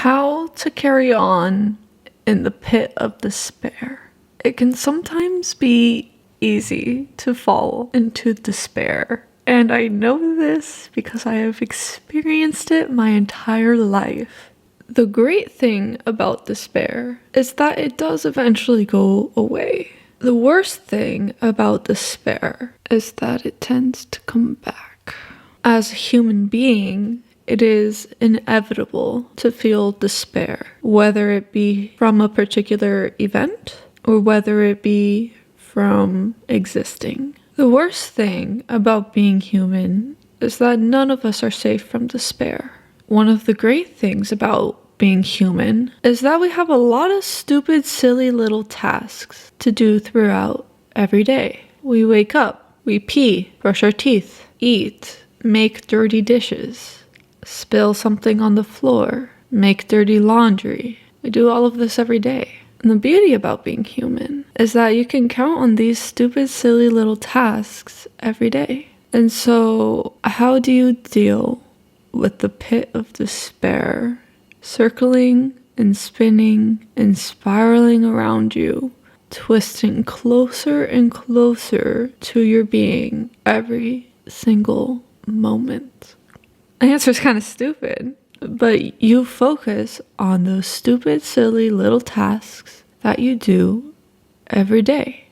How to carry on in the pit of despair. It can sometimes be easy to fall into despair. And I know this because I have experienced it my entire life. The great thing about despair is that it does eventually go away. The worst thing about despair is that it tends to come back. As a human being, it is inevitable to feel despair, whether it be from a particular event or whether it be from existing. The worst thing about being human is that none of us are safe from despair. One of the great things about being human is that we have a lot of stupid, silly little tasks to do throughout every day. We wake up, we pee, brush our teeth, eat, make dirty dishes, spill something on the floor, make dirty laundry. We do all of this every day. And the beauty about being human is that you can count on these stupid, silly little tasks every day. And so, how do you deal with the pit of despair circling and spinning and spiraling around you, twisting closer and closer to your being every single moment? The answer is kind of stupid, but you focus on those stupid, silly little tasks that you do every day.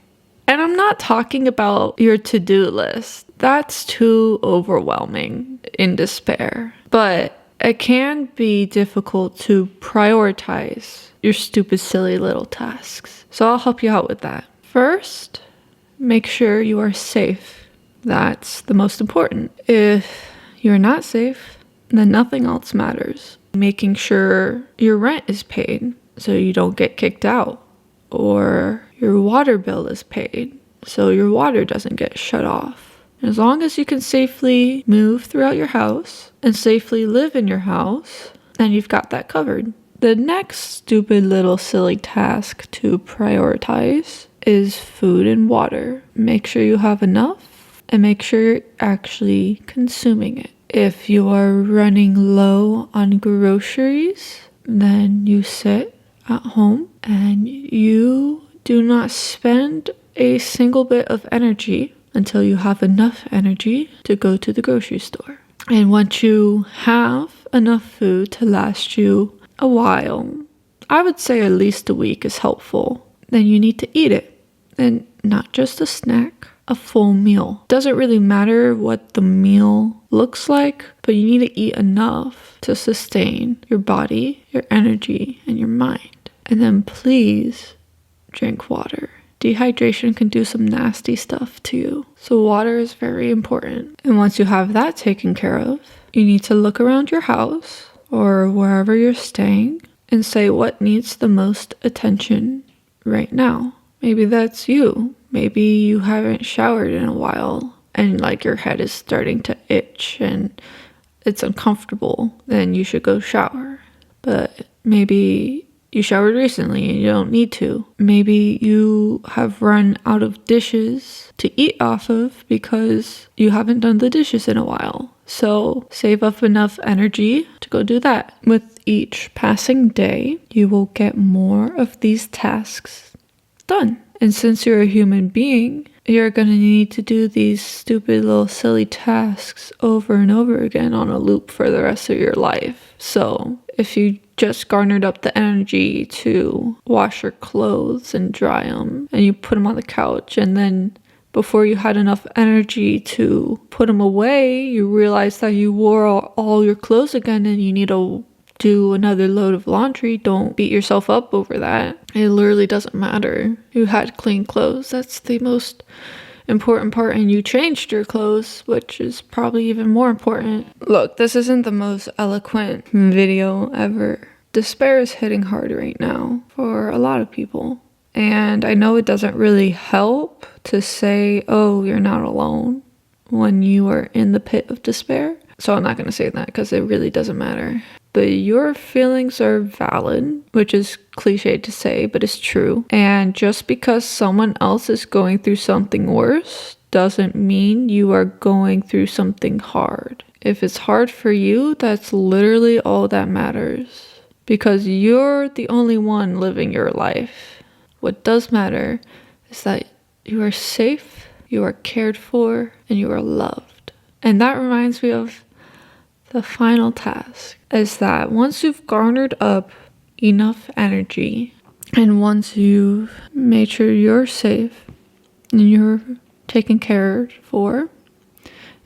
And I'm not talking about your to-do list. That's too overwhelming in despair. But it can be difficult to prioritize your stupid, silly little tasks. So I'll help you out with that. First, make sure you are safe. That's the most important. If you're not safe, then nothing else matters. Making sure your rent is paid so you don't get kicked out, or your water bill is paid so your water doesn't get shut off. As long as you can safely move throughout your house and safely live in your house, then you've got that covered. The next stupid little silly task to prioritize is food and water. Make sure you have enough and make sure you're actually consuming it. If you are running low on groceries, then you sit at home and you do not spend a single bit of energy until you have enough energy to go to the grocery store. And once you have enough food to last you a while, I would say at least a week is helpful, then you need to eat it. And not just a snack, a full meal. Doesn't really matter what the meal looks like, but you need to eat enough to sustain your body, your energy, and your mind. And then please drink water. Dehydration can do some nasty stuff to you. So water is very important. And once you have that taken care of, you need to look around your house or wherever you're staying and say what needs the most attention right now. Maybe that's you. Maybe you haven't showered in a while and like your head is starting to itch and it's uncomfortable. Then you should go shower. But maybe you showered recently and you don't need to. Maybe you have run out of dishes to eat off of because you haven't done the dishes in a while. So save up enough energy to go do that. With each passing day, you will get more of these tasks done. And since you're a human being, you're going to need to do these stupid little silly tasks over and over again on a loop for the rest of your life. So if you just garnered up the energy to wash your clothes and dry them, and you put them on the couch, and then before you had enough energy to put them away, you realized that you wore all your clothes again and you need to do another load of laundry, don't beat yourself up over that. It literally doesn't matter. You had clean clothes. That's the most important part, and you changed your clothes, which is probably even more important. Look, this isn't the most eloquent video ever. Despair is hitting hard right now for a lot of people. And I know it doesn't really help to say, oh, you're not alone when you are in the pit of despair. So I'm not going to say that because it really doesn't matter. But your feelings are valid, which is cliche to say, but it's true. And just because someone else is going through something worse doesn't mean you are going through something hard. If it's hard for you, that's literally all that matters. because you're the only one living your life. What does matter is that you are safe, you are cared for, and you are loved. And that reminds me of the final task, is that once you've garnered up enough energy, and once you've made sure you're safe and you're taken care for,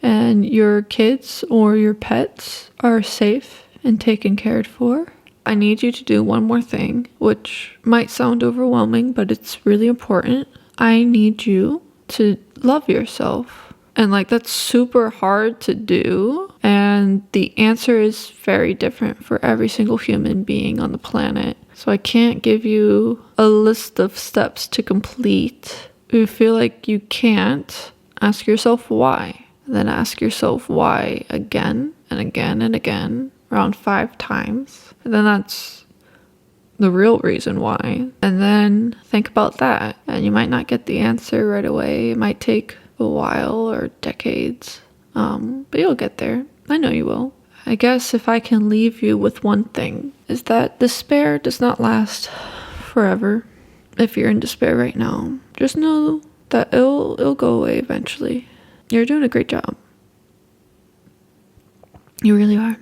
and your kids or your pets are safe and taken care for, I need you to do one more thing, which might sound overwhelming, but it's really important. I need you to love yourself. And like, that's super hard to do. And the answer is very different for every single human being on the planet. So I can't give you a list of steps to complete. If you feel like you can't, ask yourself why. Then ask yourself why again and again and again, around 5 times. And then that's the real reason why. And then think about that. And you might not get the answer right away. It might take a while or decades. But you'll get there. I know you will. I guess if I can leave you with one thing, is that despair does not last forever. If you're in despair right now, just know that it'll go away eventually. You're doing a great job. You really are.